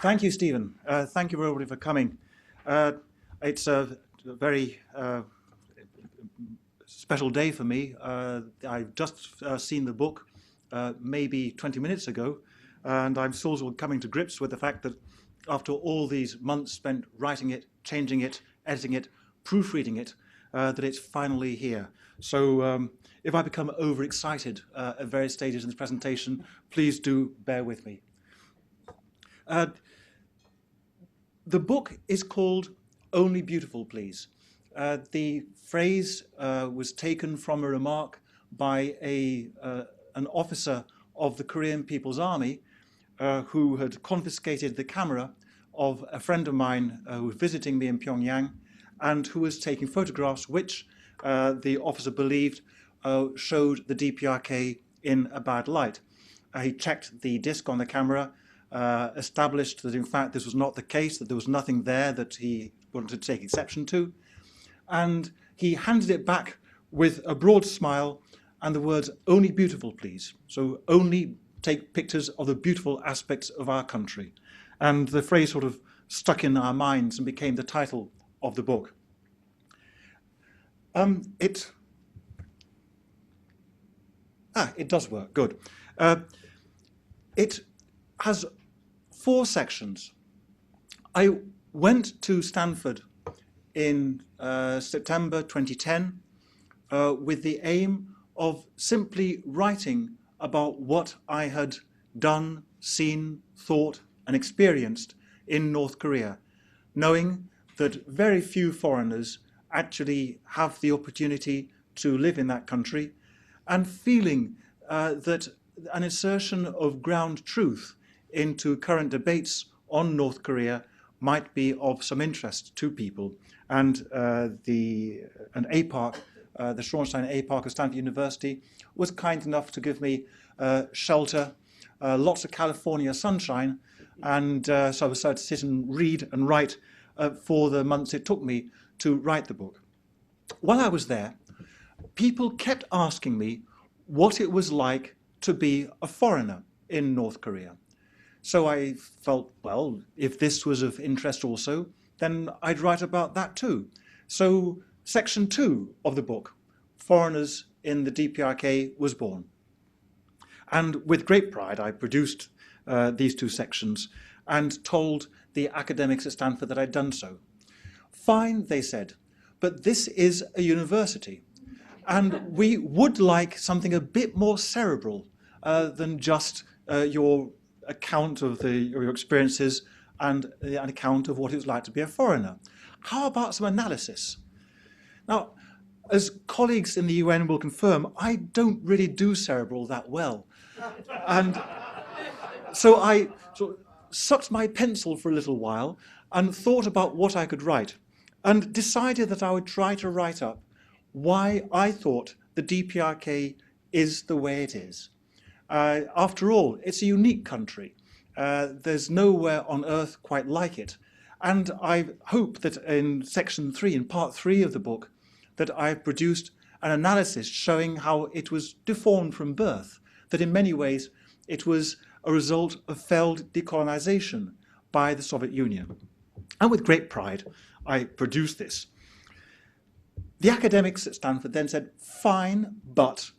Thank you, Stephen. Thank you, everybody, for coming. It's a very special day for me. I've just seen the book maybe 20 minutes ago, and I'm still sort of coming to grips with the fact that after all these months spent writing it, changing it, editing it, proofreading it, that it's finally here. So if I become overexcited at various stages in this presentation, please do bear with me. The book is called Only Beautiful, Please. The phrase was taken from a remark by an officer of the Korean People's Army who had confiscated the camera of a friend of mine who was visiting me in Pyongyang and who was taking photographs which the officer believed showed the DPRK in a bad light. He checked the disc on the camera, established that in fact this was not the case, that there was nothing there that he wanted to take exception to, and he handed it back with a broad smile and the words, "Only beautiful, please." So only take pictures of the beautiful aspects of our country. And the phrase sort of stuck in our minds and became the title of the book. It does work, good. It has 4 sections. I went to Stanford in September 2010 with the aim of simply writing about what I had done, seen, thought, and experienced in North Korea, knowing that very few foreigners actually have the opportunity to live in that country, and feeling that an insertion of ground truth into current debates on North Korea might be of some interest to people. And an APARC, the Shorenstein APARC of Stanford University, was kind enough to give me shelter, lots of California sunshine, and so I decided to sit and read and write for the months it took me to write the book. While I was there, people kept asking me what it was like to be a foreigner in North Korea. So I felt, well, if this was of interest also, then I'd write about that too. So section 2 of the book, Foreigners in the DPRK, was born. And with great pride, I produced these 2 sections and told the academics at Stanford that I'd done so. Fine, they said, but this is a university, and we would like something a bit more cerebral than just your account of your experiences and an account of what it was like to be a foreigner. How about some analysis? Now, as colleagues in the UN will confirm, I don't really do cerebral that well. And so I sort of sucked my pencil for a little while and thought about what I could write, and decided that I would try to write up why I thought the DPRK is the way it is. After all, it's a unique country. There's nowhere on earth quite like it. And I hope that in section 3, in part 3 of the book, that I've produced an analysis showing how it was deformed from birth, that in many ways it was a result of failed decolonization by the Soviet Union. And with great pride, I produced this. The academics at Stanford then said, fine, but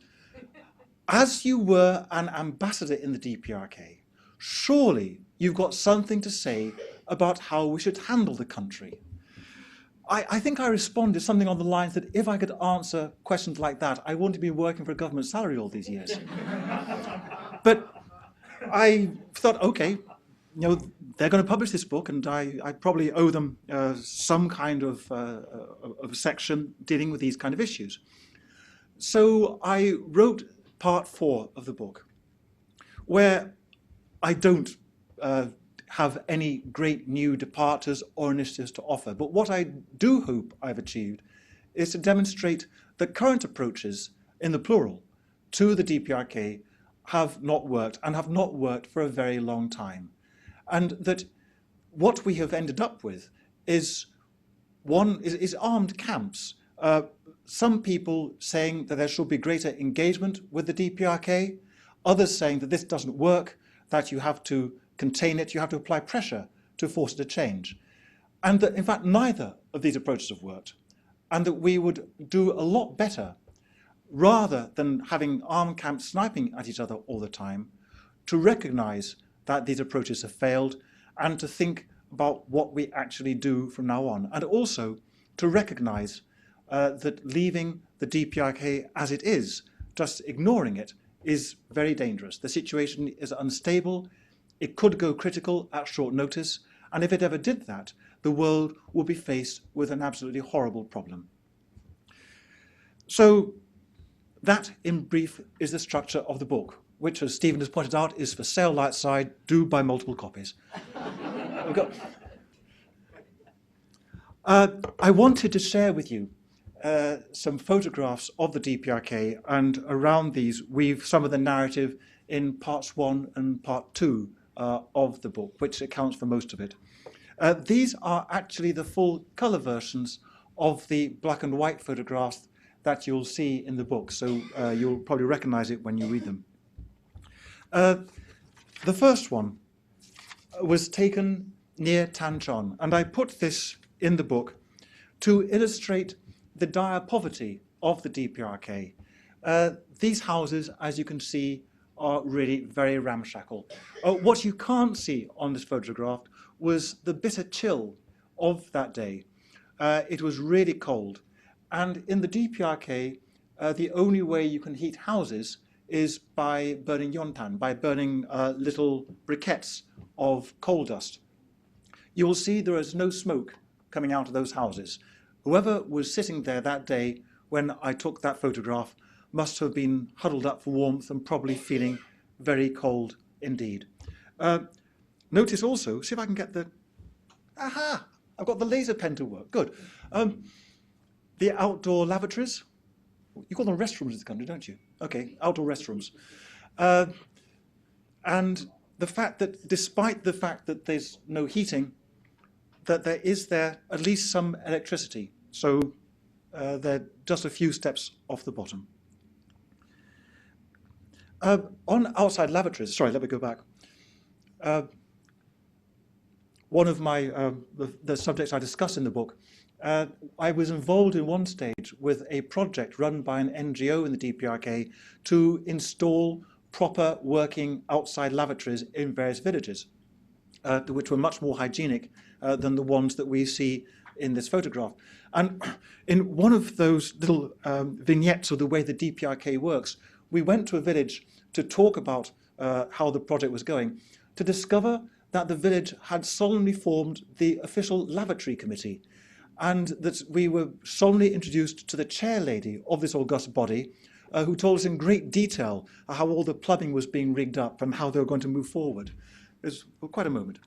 as you were an ambassador in the DPRK, surely you've got something to say about how we should handle the country. I think I responded something on the lines that if I could answer questions like that, I wouldn't have been working for a government salary all these years. But I thought, okay, they're going to publish this book, and I probably owe them some kind of section dealing with these kind of issues. So I wrote part 4 of the book, where I don't have any great new departures or initiatives to offer. But what I do hope I've achieved is to demonstrate that current approaches, in the plural, to the DPRK have not worked, and have not worked for a very long time. And that what we have ended up with is armed camps. Some people saying that there should be greater engagement with the DPRK, others saying that this doesn't work, that you have to contain it, you have to apply pressure to force it to change. And that, in fact, neither of these approaches have worked, and that we would do a lot better, rather than having armed camps sniping at each other all the time, to recognize that these approaches have failed and to think about what we actually do from now on, and also to recognize that leaving the DPRK as it is, just ignoring it, is very dangerous. The situation is unstable, it could go critical at short notice, and if it ever did that, the world would be faced with an absolutely horrible problem. So that, in brief, is the structure of the book, which, as Stephen has pointed out, is for sale outside. Do buy multiple copies. I wanted to share with you some photographs of the DPRK, and around these weave some of the narrative in parts 1 and part 2 of the book, which accounts for most of it. These are actually the full colour versions of the black and white photographs that you'll see in the book, so you'll probably recognise it when you read them. The first one was taken near Tanchon, and I put this in the book to illustrate the dire poverty of the DPRK. These houses, as you can see, are really very ramshackle. What you can't see on this photograph was the bitter chill of that day. It was really cold, and in the DPRK, the only way you can heat houses is by burning yontan, by burning little briquettes of coal dust. You will see there is no smoke coming out of those houses. Whoever was sitting there that day when I took that photograph must have been huddled up for warmth and probably feeling very cold indeed. Notice also, see if I can get the, aha, I've got the laser pen to work, good. The outdoor lavatories, you call them restrooms in this country, don't you? Okay, outdoor restrooms. And the fact that despite the fact that there's no heating, that there is at least some electricity. So they're just a few steps off the bottom. On outside lavatories, sorry, let me go back. One of my, the subjects I discuss in the book, I was involved in one stage with a project run by an NGO in the DPRK to install proper working outside lavatories in various villages, which were much more hygienic than the ones that we see in this photograph. And in one of those little vignettes of the way the DPRK works, we went to a village to talk about how the project was going, to discover that the village had solemnly formed the official lavatory committee, and that we were solemnly introduced to the chair lady of this august body, who told us in great detail how all the plumbing was being rigged up and how they were going to move forward. It was quite a moment.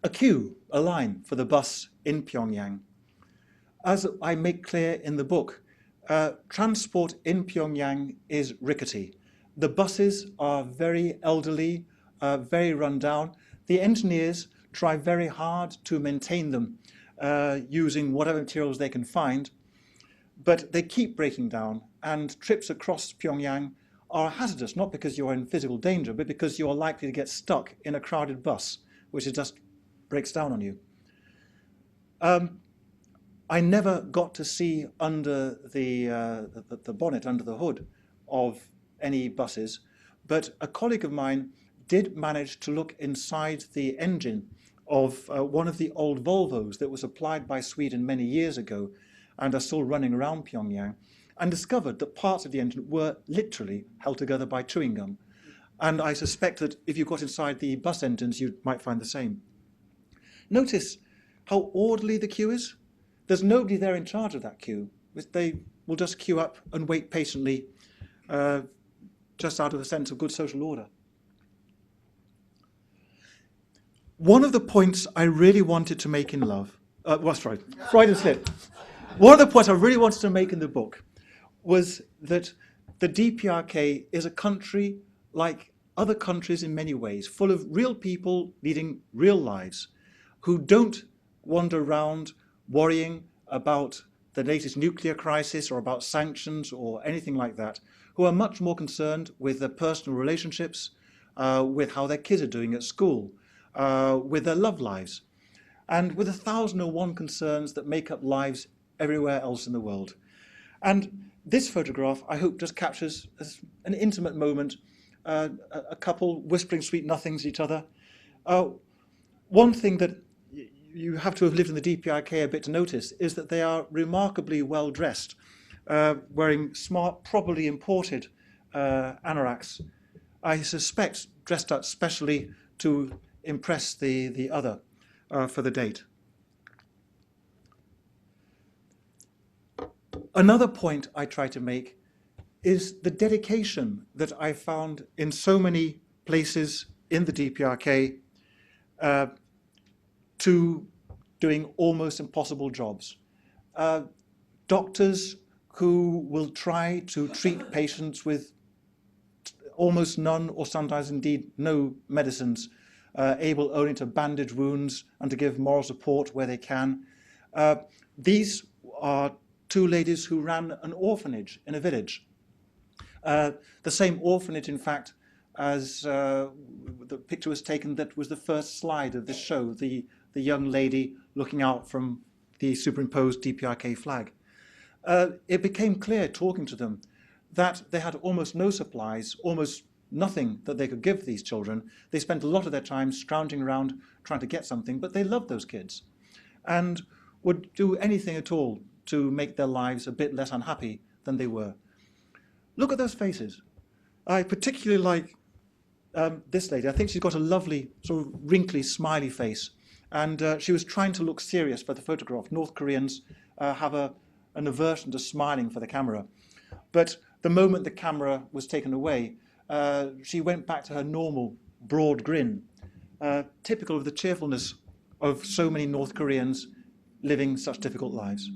A queue, a line for the bus in Pyongyang. As I make clear in the book, transport in Pyongyang is rickety. The buses are very elderly, very run down. The engineers try very hard to maintain them using whatever materials they can find, but they keep breaking down, and trips across Pyongyang are hazardous, not because you're in physical danger, but because you're likely to get stuck in a crowded bus, which just breaks down on you. I never got to see under the bonnet, under the hood of any buses, but a colleague of mine did manage to look inside the engine of one of the old Volvos that was supplied by Sweden many years ago and are still running around Pyongyang, and discovered that parts of the engine were literally held together by chewing gum. And I suspect that if you got inside the bus engines, you might find the same. Notice how orderly the queue is. There's nobody there in charge of that queue. They will just queue up and wait patiently, just out of a sense of good social order. One of the points I really wanted to make in love, Freudian slip. One of the points I really wanted to make in the book was that the DPRK is a country like other countries in many ways, full of real people leading real lives, who don't wander around worrying about the latest nuclear crisis or about sanctions or anything like that, who are much more concerned with their personal relationships, with how their kids are doing at school, with their love lives, and with 1,001 concerns that make up lives everywhere else in the world. And this photograph, I hope, just captures an intimate moment, a couple whispering sweet nothings to each other. One thing that you have to have lived in the DPRK a bit to notice is that they are remarkably well dressed, wearing smart, probably imported anoraks, I suspect dressed up specially to impress the other for the date. Another point I try to make is the dedication that I found in so many places in the DPRK to doing almost impossible jobs. Doctors who will try to treat patients with almost none or sometimes indeed no medicines, able only to bandage wounds and to give moral support where they can. These are two ladies who ran an orphanage in a village. The same orphanage, in fact, as the picture was taken that was the first slide of this show, the young lady looking out from the superimposed DPRK flag. It became clear, talking to them, that they had almost no supplies, almost nothing that they could give these children. They spent a lot of their time scrounging around trying to get something, but they loved those kids and would do anything at all to make their lives a bit less unhappy than they were. Look at those faces. I particularly like this lady. I think she's got a lovely, sort of wrinkly, smiley face. And she was trying to look serious for the photograph. North Koreans have an aversion to smiling for the camera. But the moment the camera was taken away, she went back to her normal, broad grin, typical of the cheerfulness of so many North Koreans living such difficult lives.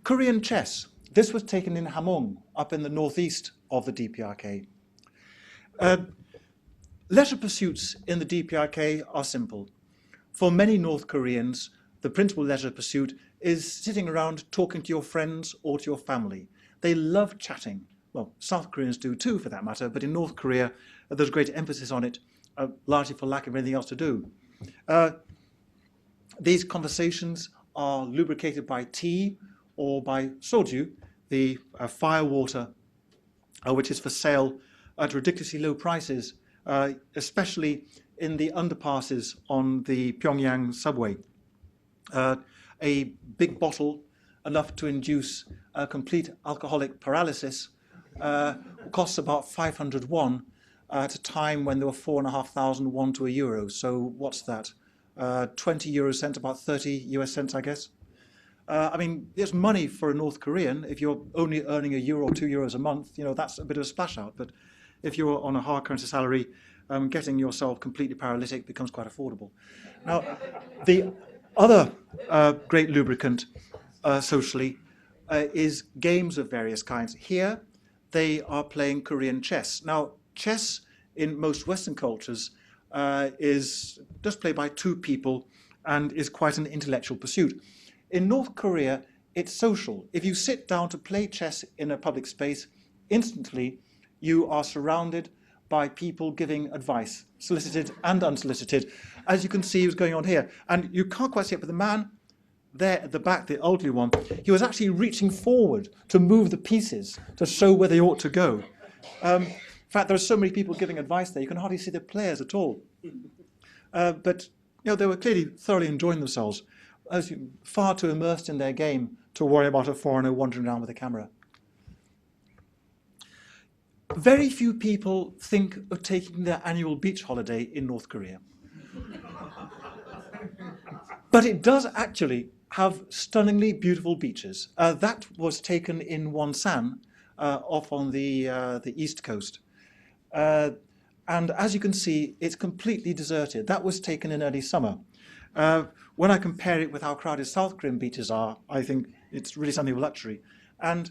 Korean chess. This was taken in Hamhung, up in the northeast of the DPRK. Leisure pursuits in the DPRK are simple. For many North Koreans, the principal leisure pursuit is sitting around talking to your friends or to your family. They love chatting. Well, South Koreans do too, for that matter, but in North Korea, there's great emphasis on it, largely for lack of anything else to do. These conversations are lubricated by tea or by soju, the fire water, which is for sale at ridiculously low prices, especially in the underpasses on the Pyongyang subway. A big bottle, enough to induce a complete alcoholic paralysis, costs about 500 won at a time when there were 4,500 won to a euro. So what's that? 20 euro cents, about 30 US cents, I guess. I mean, there's money for a North Korean. If you're only earning €1 or €2 a month, you know, that's a bit of a splash out. But if you're on a hard currency salary, getting yourself completely paralytic becomes quite affordable. Now, the other great lubricant socially is games of various kinds. Here, they are playing Korean chess. Now, chess in most Western cultures is just played by two people and is quite an intellectual pursuit. In North Korea, it's social. If you sit down to play chess in a public space, instantly you are surrounded by people giving advice, solicited and unsolicited, as you can see is going on here. And you can't quite see it, but the man there at the back, the elderly one, he was actually reaching forward to move the pieces to show where they ought to go. In fact, there are so many people giving advice there, you can hardly see the players at all. But you know, they were clearly thoroughly enjoying themselves, far too immersed in their game to worry about a foreigner wandering around with a camera. Very few people think of taking their annual beach holiday in North Korea. But it does actually have stunningly beautiful beaches. That was taken in Wonsan, off on the east coast. And as you can see, it's completely deserted. That was taken in early summer. When I compare it with how crowded South Korean beaches are, I think it's really something of luxury. And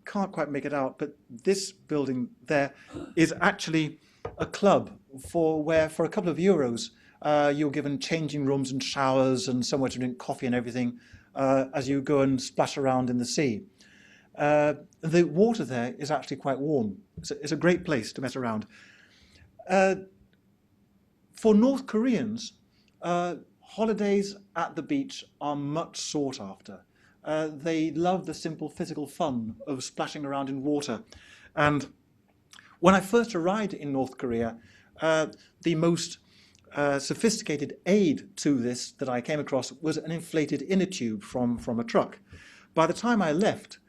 can't quite make it out, but this building there is actually a club where for a couple of euros you're given changing rooms and showers and somewhere to drink coffee and everything as you go and splash around in the sea. The water there is actually quite warm. It's a great place to mess around. For North Koreans, holidays at the beach are much sought after. They love the simple physical fun of splashing around in water. And when I first arrived in North Korea, the most sophisticated aid to this that I came across was an inflated inner tube from a truck. By the time I left,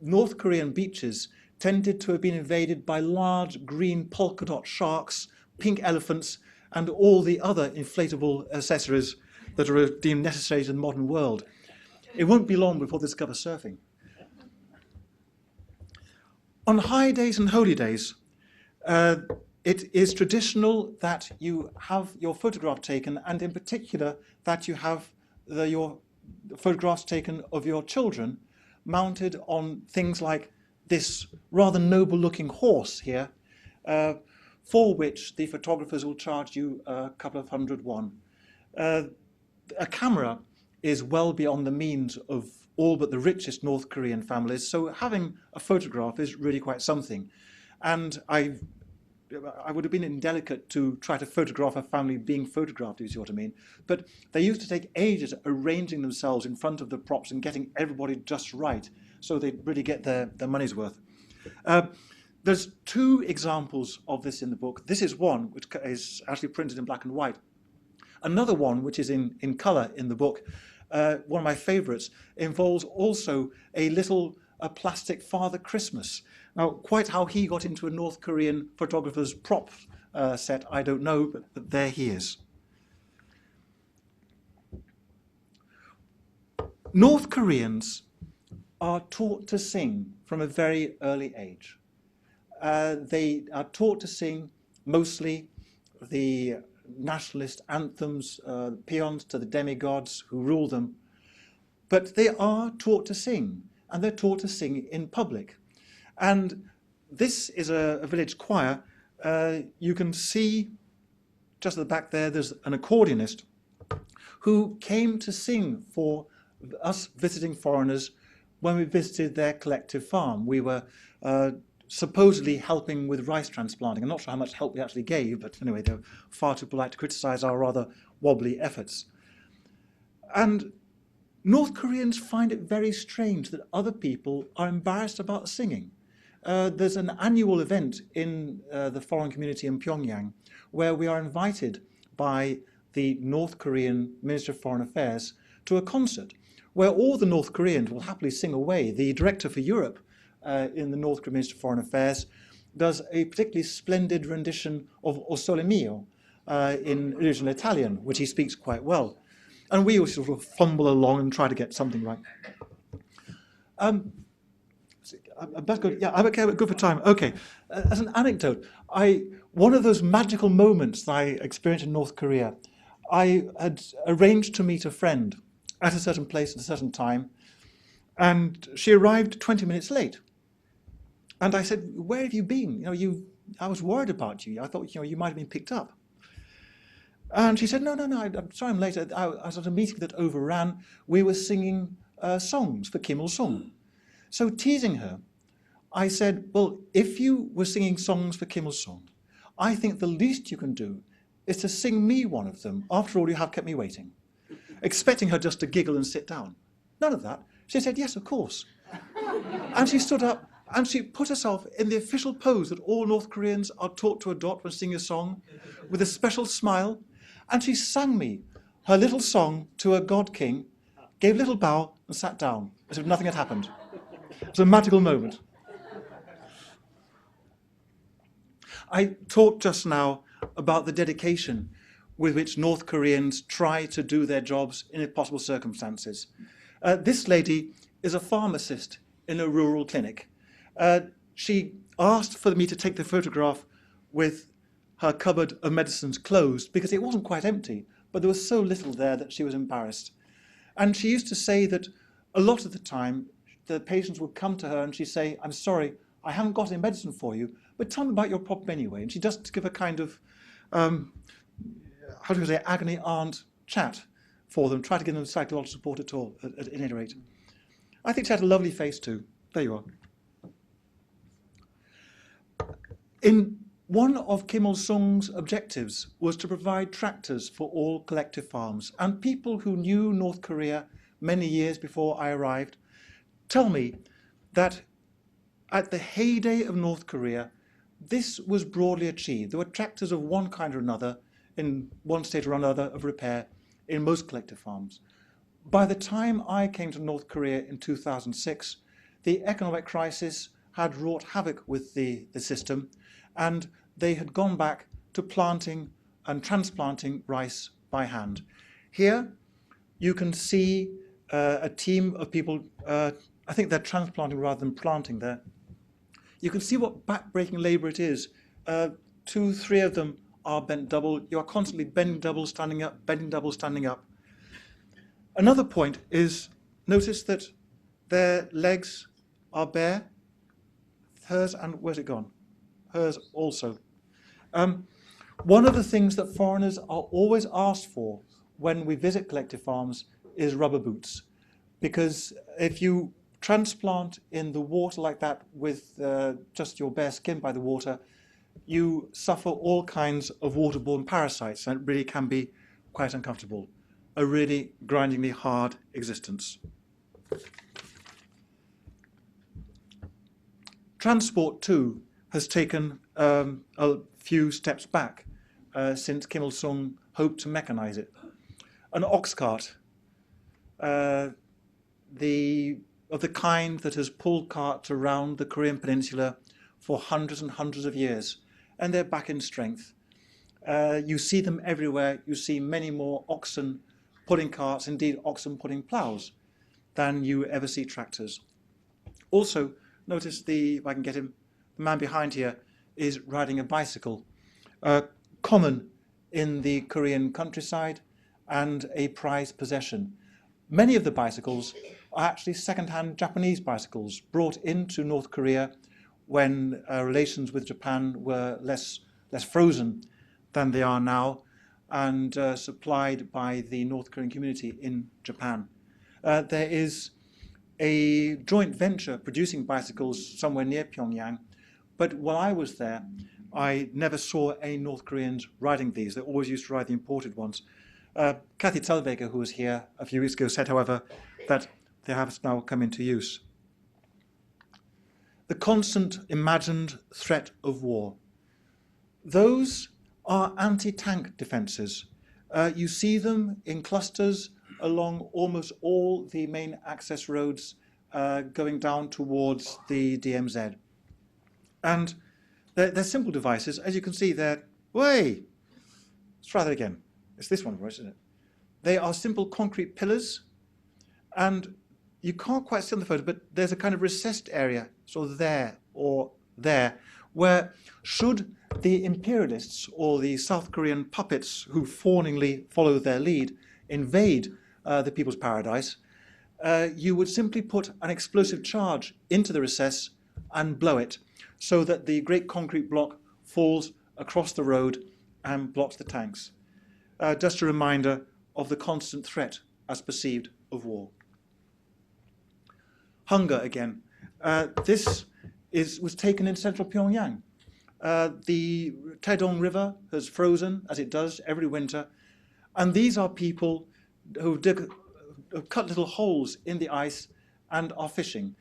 North Korean beaches tended to have been invaded by large green polka dot sharks, pink elephants, and all the other inflatable accessories that are deemed necessary in the modern world. It won't be long before they discover surfing. On high days and holy days, it is traditional that you have your photograph taken, and in particular that you have your photographs taken of your children mounted on things like this rather noble-looking horse here, for which the photographers will charge you a couple of $100. A camera is well beyond the means of all but the richest North Korean families, so having a photograph is really quite something. And I would have been indelicate to try to photograph a family being photographed, if you see what I mean. But they used to take ages arranging themselves in front of the props and getting everybody just right, so they'd really get their money's worth. There's two examples of this in the book. This is one which is actually printed in black and white. Another one, which is in colour in the book, one of my favourites, involves also a little plastic Father Christmas. Now, quite how he got into a North Korean photographer's prop set, I don't know, but there he is. North Koreans are taught to sing from a very early age. They are taught to sing mostly the nationalist anthems, paeans to the demigods who rule them, but they are taught to sing, and they're taught to sing in public. And this is a village choir. You can see just at the back there's an accordionist who came to sing for us visiting foreigners when we visited their collective farm. We were supposedly helping with rice transplanting. I'm not sure how much help we actually gave, but anyway, they're far too polite to criticize our rather wobbly efforts. And North Koreans find it very strange that other people are embarrassed about singing. There's an annual event in the foreign community in Pyongyang where we are invited by the North Korean Minister of Foreign Affairs to a concert where all the North Koreans will happily sing away. The director for Europe in the North Korean Ministry of Foreign Affairs does a particularly splendid rendition of O Sole Mio in original Italian, which he speaks quite well. And we sort of fumble along and try to get something right. That's good. Yeah, I'm okay, good for time. Okay, as an anecdote, one of those magical moments that I experienced in North Korea, I had arranged to meet a friend at a certain place at a certain time, and she arrived 20 minutes late. And I said, "Where have you been? I was worried about you. I thought you might have been picked up." And she said, no, I'm sorry I'm late. I was at a meeting that overran. We were singing songs for Kim Il-sung. So teasing her, I said, well, if you were singing songs for Kim Il-sung, I think the least you can do is to sing me one of them. After all, you have kept me waiting. Expecting her just to giggle and sit down. None of that. She said, yes, of course. And she stood up and she put herself in the official pose that all North Koreans are taught to adopt when singing a song, with a special smile. And she sang me her little song to her god king, gave a little bow and sat down as if nothing had happened. It was a magical moment. I talked just now about the dedication with which North Koreans try to do their jobs in impossible circumstances. This lady is a pharmacist in a rural clinic. She asked for me to take the photograph with her cupboard of medicines closed because it wasn't quite empty, but there was so little there that she was embarrassed. And she used to say that a lot of the time the patients would come to her and she'd say, I'm sorry, I haven't got any medicine for you, but tell me about your problem anyway. And she'd just give a kind of, how do you say, agony aunt chat for them, try to give them psychological support at all, at any rate. I think she had a lovely face too. There you are. One of Kim Il-sung's objectives was to provide tractors for all collective farms, and people who knew North Korea many years before I arrived tell me that at the heyday of North Korea, this was broadly achieved. There were tractors of one kind or another, in one state or another of repair, in most collective farms. By the time I came to North Korea in 2006, the economic crisis had wrought havoc with the system, and they had gone back to planting and transplanting rice by hand. Here, you can see a team of people, I think they're transplanting rather than planting there. You can see what back-breaking labor it is. 2, 3 of them are bent double. You are constantly bending double, standing up, bending double, standing up. Another point is, notice that their legs are bare. Hers, and where's it gone? Hers also. One of the things that foreigners are always asked for when we visit collective farms is rubber boots. Because if you transplant in the water like that with just your bare skin by the water, you suffer all kinds of waterborne parasites, and it really can be quite uncomfortable. A really grindingly hard existence. Transport, too, has taken a few steps back since Kim Il-sung hoped to mechanize it. An ox cart, of the kind that has pulled carts around the Korean peninsula for hundreds and hundreds of years, and they're back in strength. You see them everywhere. You see many more oxen pulling carts, indeed oxen pulling plows, than you ever see tractors. Also, notice if I can get him, the man behind here is riding a bicycle, common in the Korean countryside and a prized possession. Many of the bicycles are actually second-hand Japanese bicycles brought into North Korea when relations with Japan were less frozen than they are now, and supplied by the North Korean community in Japan. There is a joint venture producing bicycles somewhere near Pyongyang, but while I was there, I never saw any North Koreans riding these. They always used to ride the imported ones. Kathy Zellweger, who was here a few weeks ago, said, however, that they have now come into use. The constant imagined threat of war. Those are anti-tank defences. You see them in clusters along almost all the main access roads going down towards the DMZ. And they're simple devices. As you can see, let's try that again. It's this one, isn't it? They are simple concrete pillars, and you can't quite see on the photo, but there's a kind of recessed area, sort of there or there, where should the imperialists or the South Korean puppets who fawningly follow their lead invade the People's Paradise, you would simply put an explosive charge into the recess and blow it, so that the great concrete block falls across the road and blocks the tanks. Just a reminder of the constant threat as perceived of war. Hunger again. This was taken in central Pyongyang. The Taedong River has frozen, as it does every winter, and these are people who cut little holes in the ice and are fishing.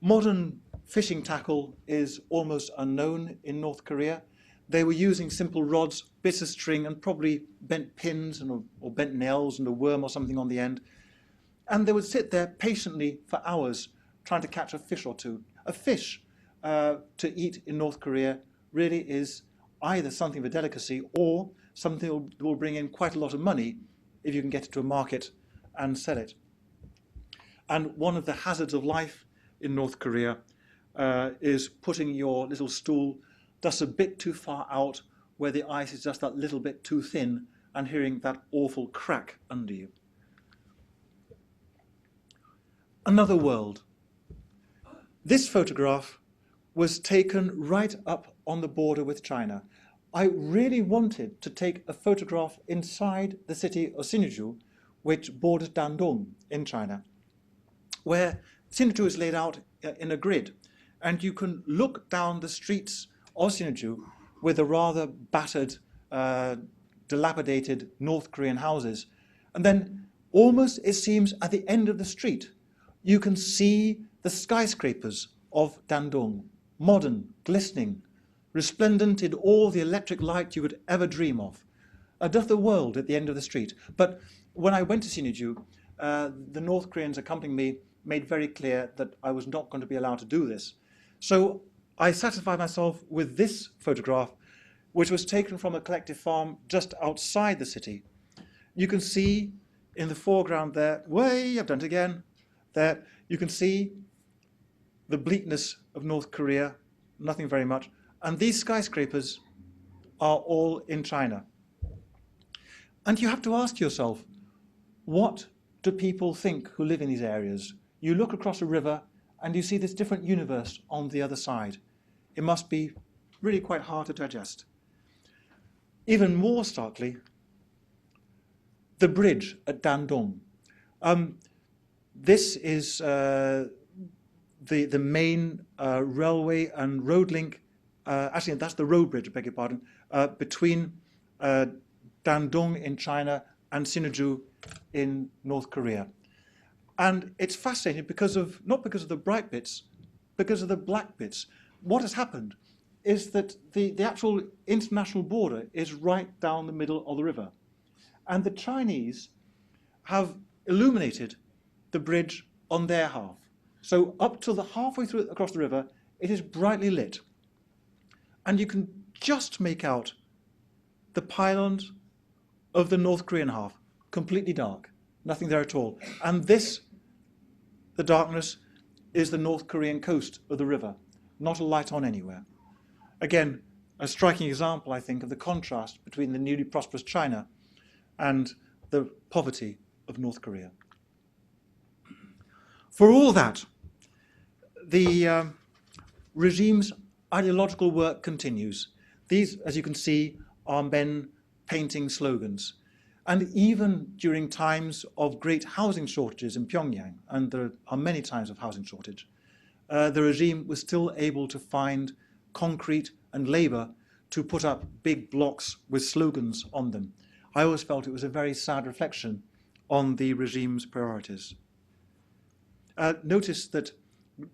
Modern fishing tackle is almost unknown in North Korea. They were using simple rods, bits of string, and probably bent pins or bent nails and a worm or something on the end. And they would sit there patiently for hours trying to catch a fish or two. A fish to eat in North Korea really is either something of a delicacy or something that will bring in quite a lot of money if you can get it to a market and sell it. And one of the hazards of life in North Korea is putting your little stool just a bit too far out where the ice is just that little bit too thin and hearing that awful crack under you. Another world. This photograph was taken right up on the border with China. I really wanted to take a photograph inside the city of Sinju, which borders Dandong in China, where Sinju is laid out in a grid, and you can look down the streets of Sinuiju with the rather battered, dilapidated North Korean houses. And then almost, it seems, at the end of the street, you can see the skyscrapers of Dandong, modern, glistening, resplendent in all the electric light you could ever dream of. Doth the world at the end of the street. But when I went to Sinuiju, the North Koreans accompanying me made very clear that I was not going to be allowed to do this. So I satisfied myself with this photograph, which was taken from a collective farm just outside the city. You can see in the foreground there, I've done it again, there you can see the bleakness of North Korea, nothing very much. And these skyscrapers are all in China. And you have to ask yourself, what do people think who live in these areas? You look across a river and you see this different universe on the other side. It must be really quite hard to digest. Even more starkly, the bridge at Dandong. This is the main railway and road link. Actually, that's the road bridge, I beg your pardon, between Dandong in China and Sinuiju in North Korea. And it's fascinating because of, not because of the bright bits, because of the black bits. What has happened is that the actual international border is right down the middle of the river. And the Chinese have illuminated the bridge on their half. So up to the halfway through across the river, it is brightly lit. And you can just make out the pylons of the North Korean half, completely dark, nothing there at all. And this, the darkness, is the North Korean coast of the river, not a light on anywhere. Again, a striking example, I think, of the contrast between the newly prosperous China and the poverty of North Korea. For all that, the regime's ideological work continues. These, as you can see, are men painting slogans. And even during times of great housing shortages in Pyongyang, and there are many times of housing shortage, the regime was still able to find concrete and labor to put up big blocks with slogans on them. I always felt it was a very sad reflection on the regime's priorities. Notice that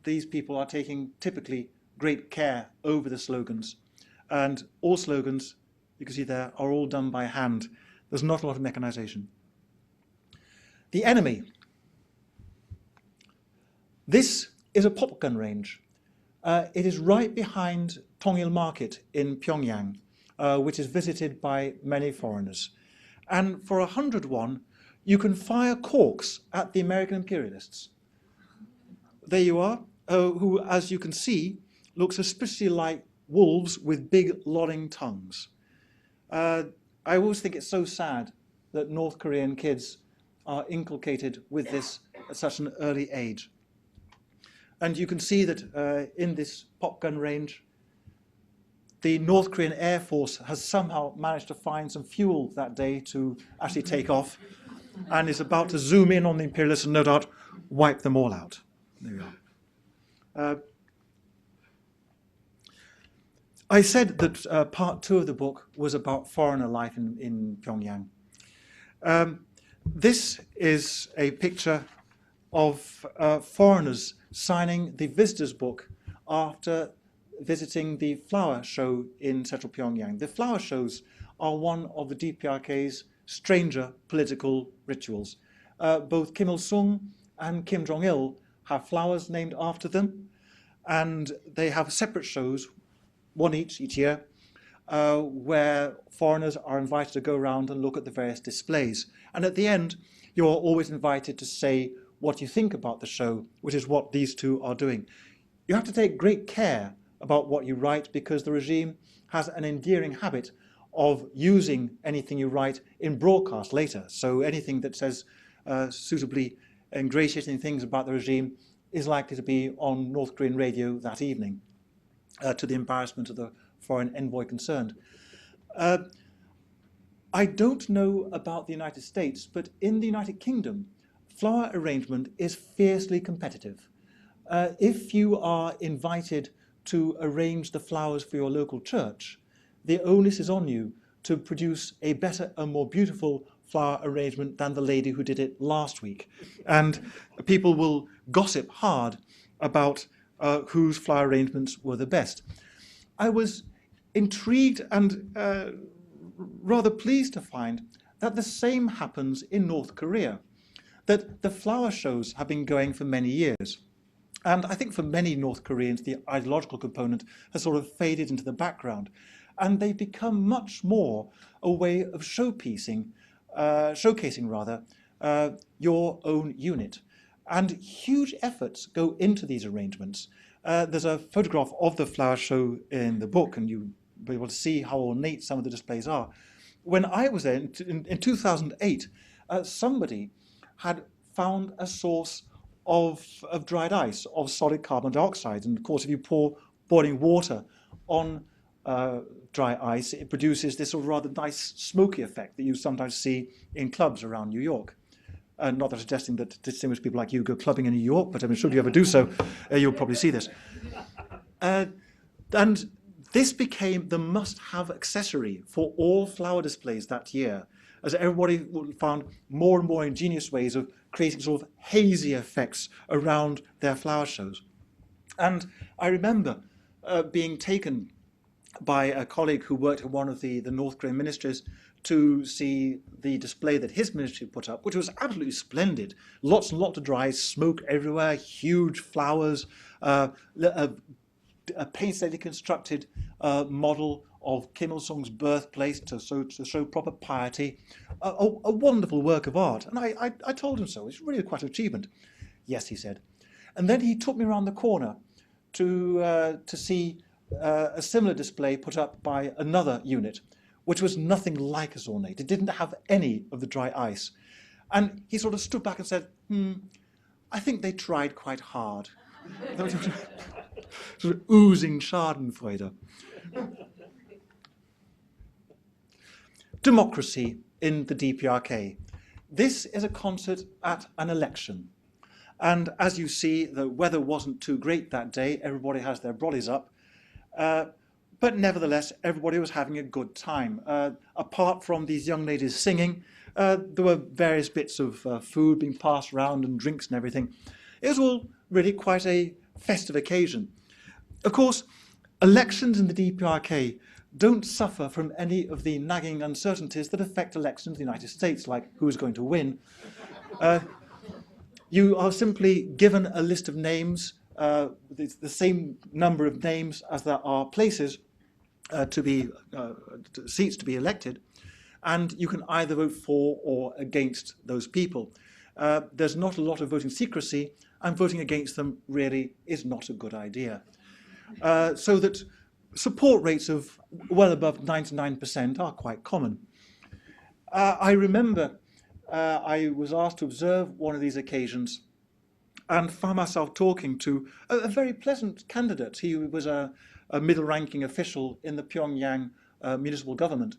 these people are taking typically great care over the slogans, and all slogans, you can see there, are all done by hand. There's not a lot of mechanization. The enemy. This is a popgun range. It is right behind Tongil Market in Pyongyang, which is visited by many foreigners. And for 100 won, you can fire corks at the American imperialists. There you are, who, as you can see, look suspiciously like wolves with big lolling tongues. I always think it's so sad that North Korean kids are inculcated with this at such an early age. And you can see that in this popgun range, the North Korean Air Force has somehow managed to find some fuel that day to actually take off, and is about to zoom in on the imperialists and no doubt wipe them all out. There we are. I said that part 2 of the book was about foreigner life in Pyongyang. This is a picture of foreigners signing the visitors book after visiting the flower show in central Pyongyang. The flower shows are one of the DPRK's stranger political rituals. Both Kim Il-sung and Kim Jong-il have flowers named after them, and they have separate shows, one each year, where foreigners are invited to go around and look at the various displays. And at the end, you're always invited to say what you think about the show, which is what these two are doing. You have to take great care about what you write, because the regime has an endearing habit of using anything you write in broadcast later. So anything that says suitably ingratiating things about the regime is likely to be on North Korean radio that evening, to the embarrassment of the foreign envoy concerned. I don't know about the United States, but in the United Kingdom, flower arrangement is fiercely competitive. If you are invited to arrange the flowers for your local church, the onus is on you to produce a better and more beautiful flower arrangement than the lady who did it last week. And people will gossip hard about whose flower arrangements were the best. I was intrigued and rather pleased to find that the same happens in North Korea, that the flower shows have been going for many years. And I think for many North Koreans, the ideological component has sort of faded into the background. And they've become much more a way of showcasing your own unit. And huge efforts go into these arrangements. There's a photograph of the flower show in the book, and you'll be able to see how ornate some of the displays are. When I was there in 2008, somebody had found a source of dried ice, of solid carbon dioxide. And of course, if you pour boiling water on dry ice, it produces this sort of rather nice smoky effect that you sometimes see in clubs around New York. Not that I'm suggesting that distinguished people like you go clubbing in New York, but I mean, should you ever do so, you'll probably see this. And this became the must-have accessory for all flower displays that year, as everybody found more and more ingenious ways of creating sort of hazy effects around their flower shows. And I remember being taken by a colleague who worked in one of the North Korean ministries to see the display that his ministry put up, which was absolutely splendid. Lots and lots of dry, smoke everywhere, huge flowers, a painstakingly constructed model of Kim Il-sung's birthplace to show proper piety. A wonderful work of art. And I told him so. It's really quite an achievement. Yes, he said. And then he took me around the corner to see a similar display put up by another unit, which was nothing like as ornate. It didn't have any of the dry ice. And he sort of stood back and said, I think they tried quite hard. Sort of oozing schadenfreude. Democracy in the DPRK. This is a concert at an election. And as you see, the weather wasn't too great that day. Everybody has their brollies up. But nevertheless, everybody was having a good time. Apart from these young ladies singing, there were various bits of food being passed around and drinks and everything. It was all really quite a festive occasion. Of course, elections in the DPRK don't suffer from any of the nagging uncertainties that affect elections in the United States, like who's going to win. You are simply given a list of names, the same number of names as there are places seats to be elected, and you can either vote for or against those people. There's not a lot of voting secrecy, and voting against them really is not a good idea. So that support rates of well above 99% are quite common. I remember I was asked to observe one of these occasions and found myself talking to a very pleasant candidate. He was a middle-ranking official in the Pyongyang municipal government.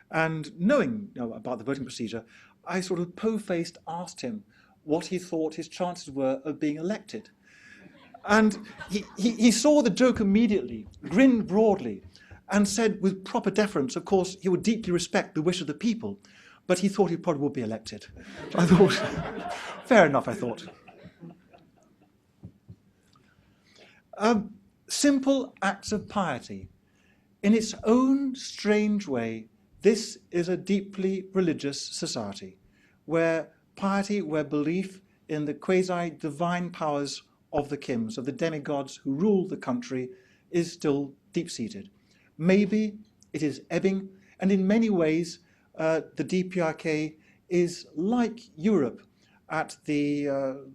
And knowing about the voting procedure, I sort of po-faced asked him what he thought his chances were of being elected. And he saw the joke immediately, grinned broadly, and said with proper deference, of course, he would deeply respect the wish of the people, but he thought he probably would be elected. I thought, fair enough, I thought. Simple acts of piety. In its own strange way, this is a deeply religious society, where piety, where belief in the quasi-divine powers of the Kims, of the demigods who rule the country, is still deep-seated. Maybe it is ebbing, and in many ways, the DPRK is like Europe at the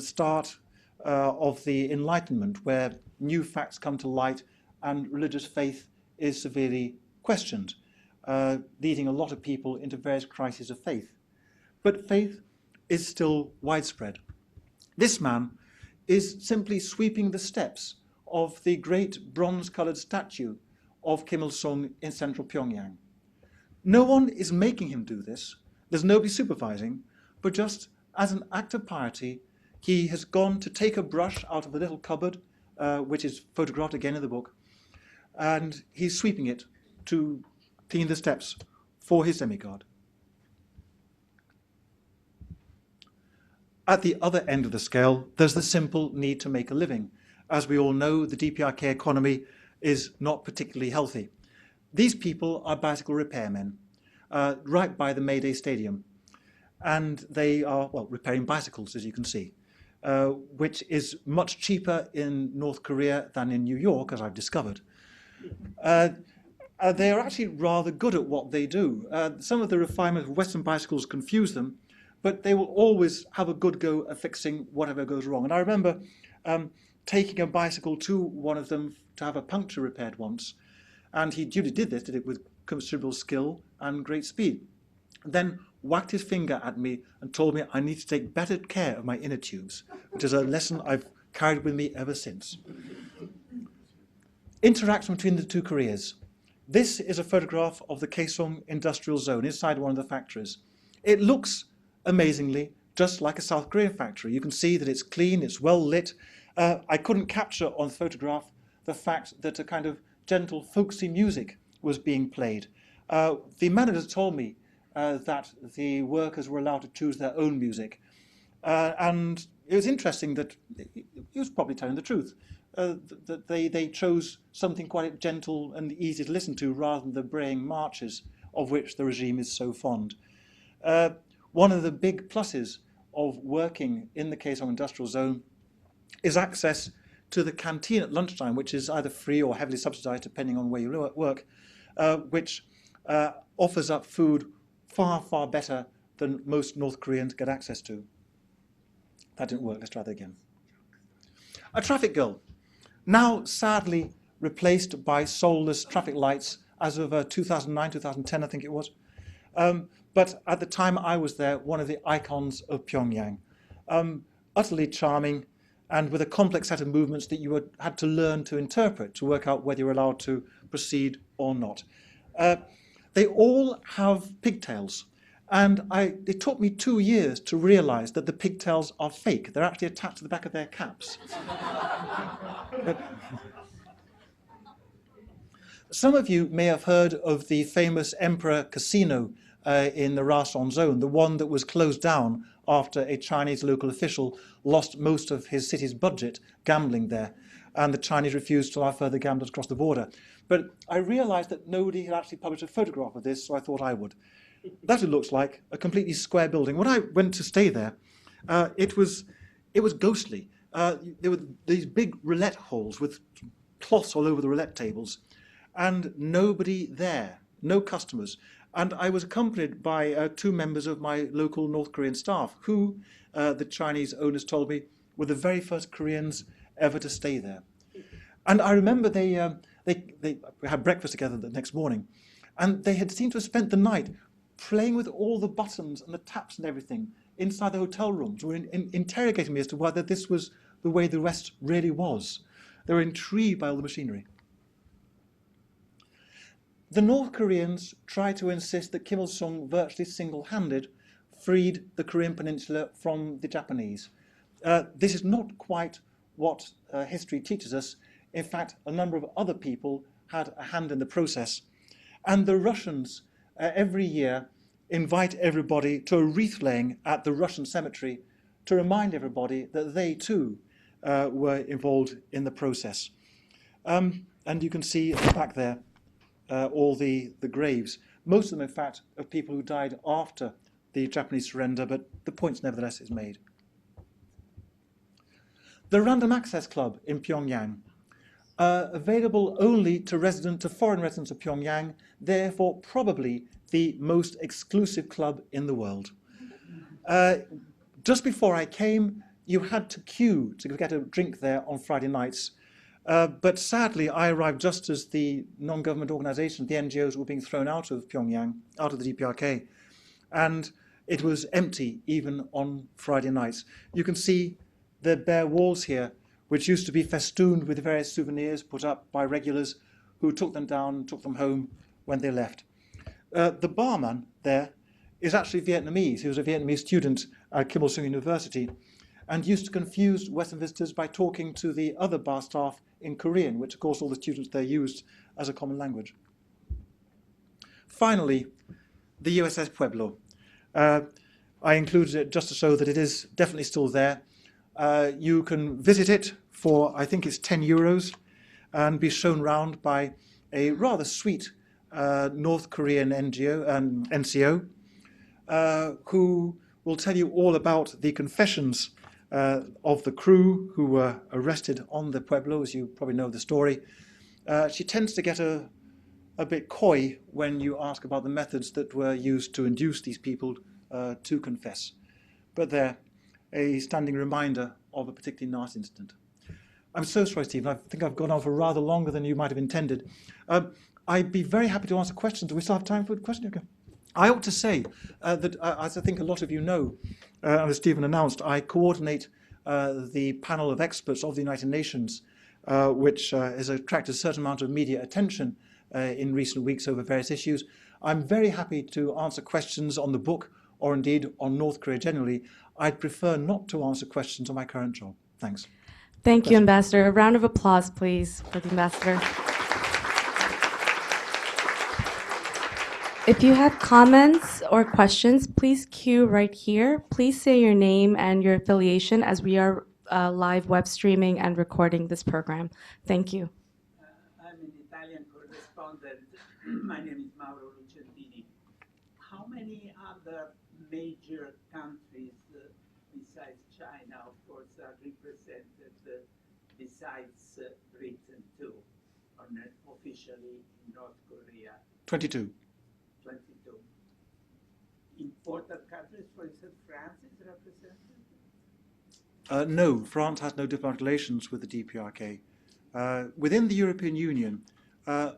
start of the Enlightenment, where new facts come to light and religious faith is severely questioned, leading a lot of people into various crises of faith. But faith is still widespread. This man is simply sweeping the steps of the great bronze-colored statue of Kim Il-sung in central Pyongyang. No one is making him do this. There's nobody supervising, but just as an act of piety, he has gone to take a brush out of a little cupboard which is photographed again in the book, and he's sweeping it to clean the steps for his demiguard. At the other end of the scale, there's the simple need to make a living. As we all know, the DPRK economy is not particularly healthy. These people are bicycle repairmen, right by the Mayday Stadium. And they are, well, repairing bicycles, as you can see, which is much cheaper in North Korea than in New York, as I've discovered. They are actually rather good at what they do. Some of the refinements of Western bicycles confuse them, but they will always have a good go at fixing whatever goes wrong. And I remember taking a bicycle to one of them to have a puncture repaired once, and he duly did it with considerable skill and great speed. Then whacked his finger at me and told me I need to take better care of my inner tubes, which is a lesson I've carried with me ever since. Interaction between the two Koreas. This is a photograph of the Kaesong industrial zone inside one of the factories. It looks amazingly just like a South Korean factory. You can see that it's clean, it's well lit. I couldn't capture on the photograph the fact that a kind of gentle folksy music was being played. The manager told me that the workers were allowed to choose their own music. And it was interesting that he was probably telling the truth, that they chose something quite gentle and easy to listen to rather than the braying marches of which the regime is so fond. One of the big pluses of working in the Kaesong industrial zone is access to the canteen at lunchtime, which is either free or heavily subsidized depending on where you work, which offers up food far, far better than most North Koreans get access to. That didn't work. Let's try that again. A traffic girl, now sadly replaced by soulless traffic lights as of 2009, 2010, I think it was. But at the time I was there, one of the icons of Pyongyang. Utterly charming and with a complex set of movements that you had to learn to interpret to work out whether you were allowed to proceed or not. They all have pigtails. And it took me 2 years to realize that the pigtails are fake. They're actually attached to the back of their caps. Some of you may have heard of the famous Emperor Casino in the Rason zone, the one that was closed down after a Chinese local official lost most of his city's budget gambling there, and the Chinese refused to allow further gamblers across the border. But I realized that nobody had actually published a photograph of this, so I thought I would. That's what it looks like, a completely square building. When I went to stay there, it was ghostly. There were these big roulette halls with cloths all over the roulette tables, and nobody there, no customers. And I was accompanied by 2 members of my local North Korean staff, who, the Chinese owners told me, were the very first Koreans ever to stay there. And I remember they had breakfast together the next morning, and they had seemed to have spent the night playing with all the buttons and the taps and everything inside the hotel rooms, were interrogating me as to whether this was the way the West really was. They were intrigued by all the machinery. The North Koreans tried to insist that Kim Il-sung virtually single-handed freed the Korean peninsula from the Japanese. This is not quite what history teaches us. In fact, a number of other people had a hand in the process. And the Russians every year invite everybody to a wreath laying at the Russian cemetery to remind everybody that they too were involved in the process. And you can see at the back there all the graves. Most of them, in fact, of people who died after the Japanese surrender, but the point nevertheless is made. The Random Access Club in Pyongyang, available only to foreign residents of Pyongyang, therefore probably the most exclusive club in the world. Just before I came, you had to queue to get a drink there on Friday nights. But sadly, I arrived just as the non-government organizations, the NGOs, were being thrown out of Pyongyang, out of the DPRK. And it was empty even on Friday nights. You can see the bare walls here, which used to be festooned with various souvenirs put up by regulars who took them down, took them home when they left. The barman there is actually Vietnamese. He was a Vietnamese student at Kim Il-sung University. and used to confuse Western visitors by talking to the other bar staff in Korean, which of course all the students there used as a common language. Finally, the USS Pueblo. I included it just to show that it is definitely still there. You can visit it for, I think it's 10 euros, and be shown round by a rather sweet North Korean NCO, who will tell you all about the confessions of the crew who were arrested on the Pueblo, as you probably know the story. She tends to get a bit coy when you ask about the methods that were used to induce these people to confess. But they're a standing reminder of a particularly nasty incident. I'm so sorry, Stephen. I think I've gone on for rather longer than you might have intended. I'd be very happy to answer questions. Do we still have time for a question? Okay. I ought to say that, as I think a lot of you know, and as Stephen announced, I coordinate the panel of experts of the United Nations, which has attracted a certain amount of media attention in recent weeks over various issues. I'm very happy to answer questions on the book or indeed on North Korea generally. I'd prefer not to answer questions on my current job. Thanks. Thank you, Ambassador. A round of applause, please, for the Ambassador. If you have comments or questions, please queue right here. Please say your name and your affiliation, as we are live web streaming and recording this program. Thank you. I'm an Italian correspondent. My name is Mauro Lucentini. How many other major countries besides China, of course, are represented besides Britain too, officially in North Korea? 22. 22. Important countries, for instance, France is represented? No, France has no diplomatic relations with the DPRK. Within the European Union,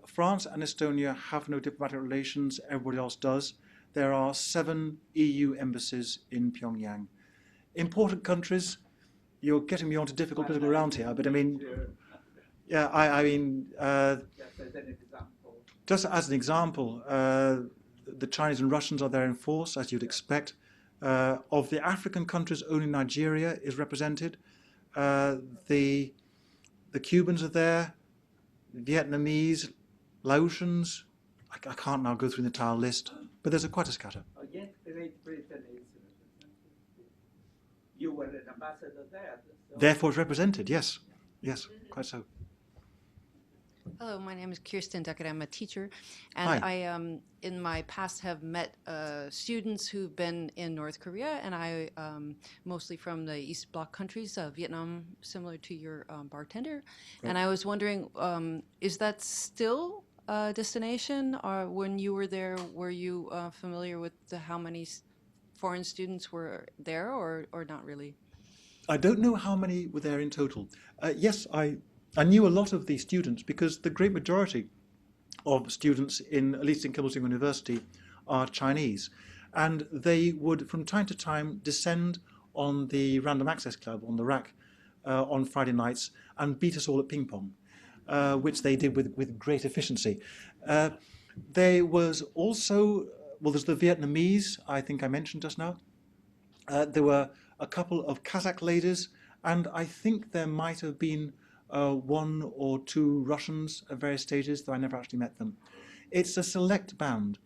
France and Estonia have no diplomatic relations. Everybody else does. There are 7 EU embassies in Pyongyang. Important countries, you're getting me onto difficult political ground here, but I mean, yeah, I mean, just as an example, the Chinese and Russians are there in force, as you'd expect. Of the African countries, only Nigeria is represented. The Cubans are there, Vietnamese, Laotians. I can't now go through the entire list, but there's quite a scatter. Oh, yes, Great Britain is represented. You were an ambassador there. So. Therefore, it's represented, yes. Yes, quite so. Hello, my name is Kirsten Deckert. I'm a teacher, and Hi. I, in my past, have met students who've been in North Korea, and I, mostly from the East Bloc countries, Vietnam, similar to your bartender. Right. And I was wondering, is that still a destination, or when you were there, were you familiar with how many foreign students were there, or not really? I don't know how many were there in total. Yes, I knew a lot of these students because the great majority of students, at least in Kim Il-sung University, are Chinese. And they would, from time to time, descend on the Random Access Club, on the rack, on Friday nights, and beat us all at ping pong, which they did with great efficiency. There was also, well, there's the Vietnamese, I think I mentioned just now. There were a couple of Kazakh ladies, and I think there might have been 1 or 2 Russians at various stages, though I never actually met them. It's a select band.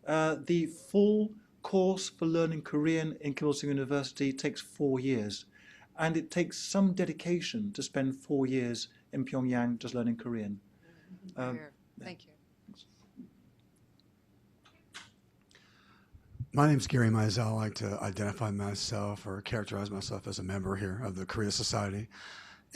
The full course for learning Korean in Kim Il-sung University takes 4 years, and it takes some dedication to spend 4 years in Pyongyang just learning Korean. Thank you. My name's Gary Mizell. I like to identify myself or characterize myself as a member here of the Korea Society.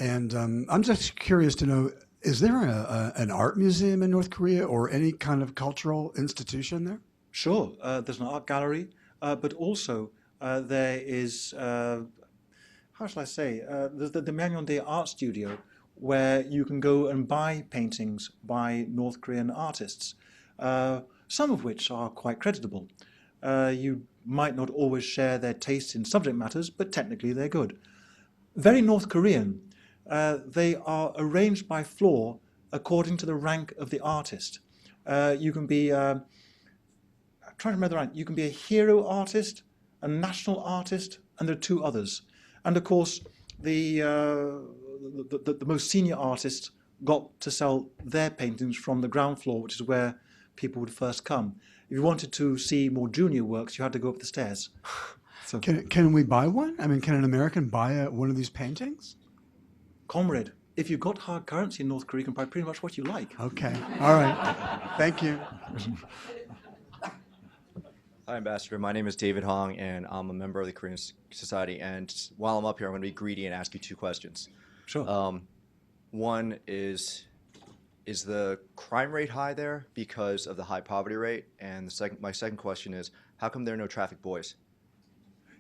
And I'm just curious to know, is there an art museum in North Korea or any kind of cultural institution there? Sure, there's an art gallery, but also there is, how shall I say, there's the Myeongdong Art Studio, where you can go and buy paintings by North Korean artists, some of which are quite creditable. You might not always share their taste in subject matters, but technically they're good. Very North Korean. They are arranged by floor according to the rank of the artist. You can be, I'm trying to remember the rank, you can be a hero artist, a national artist, and there are 2 others. And of course, the most senior artists got to sell their paintings from the ground floor, which is where people would first come. If you wanted to see more junior works, you had to go up the stairs. So, Can we buy one? I mean, can an American buy one of these paintings? comrade, if you've got hard currency in North Korea, you can buy pretty much what you like. Okay. All right. Thank you. Hi, Ambassador. My name is David Hong, and I'm a member of the Korean Society. And while I'm up here, I'm going to be greedy and ask you two questions. Sure. One is the crime rate high there because of the high poverty rate? And my second question is, how come there are no traffic boys?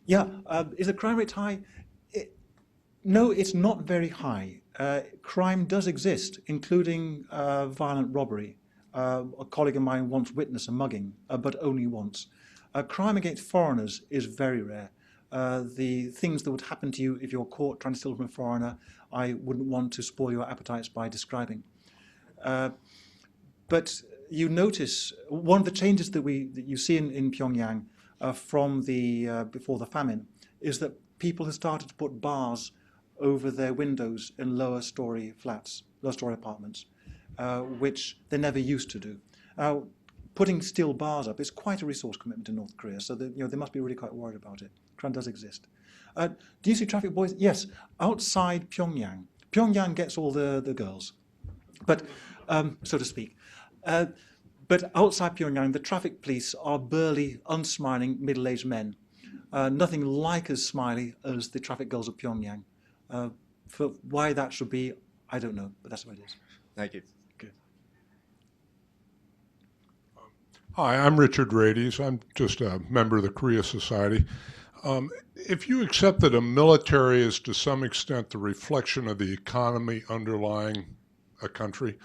Yeah, is the crime rate high? No, it's not very high. Crime does exist, including violent robbery. A colleague of mine once witnessed a mugging, but only once. Crime against foreigners is very rare. The things that would happen to you if you're caught trying to steal from a foreigner, I wouldn't want to spoil your appetites by describing. But you notice one of the changes that you see in Pyongyang from before the famine is that people have started to put bars over their windows in lower story flats, lower story apartments, which they never used to do. Putting steel bars up is quite a resource commitment in North Korea, so they must be really quite worried about it. Crime does exist. Do you see traffic boys? Yes, outside Pyongyang. Pyongyang gets all the girls, but so to speak. But outside Pyongyang, the traffic police are burly, unsmiling, middle-aged men. Nothing like as smiley as the traffic girls of Pyongyang. For why that should be, I don't know, but that's what it is. Thank you. Good. Hi, I'm Richard Rades. I'm just a member of the Korea Society. If you accept that a military is to some extent the reflection of the economy underlying a country,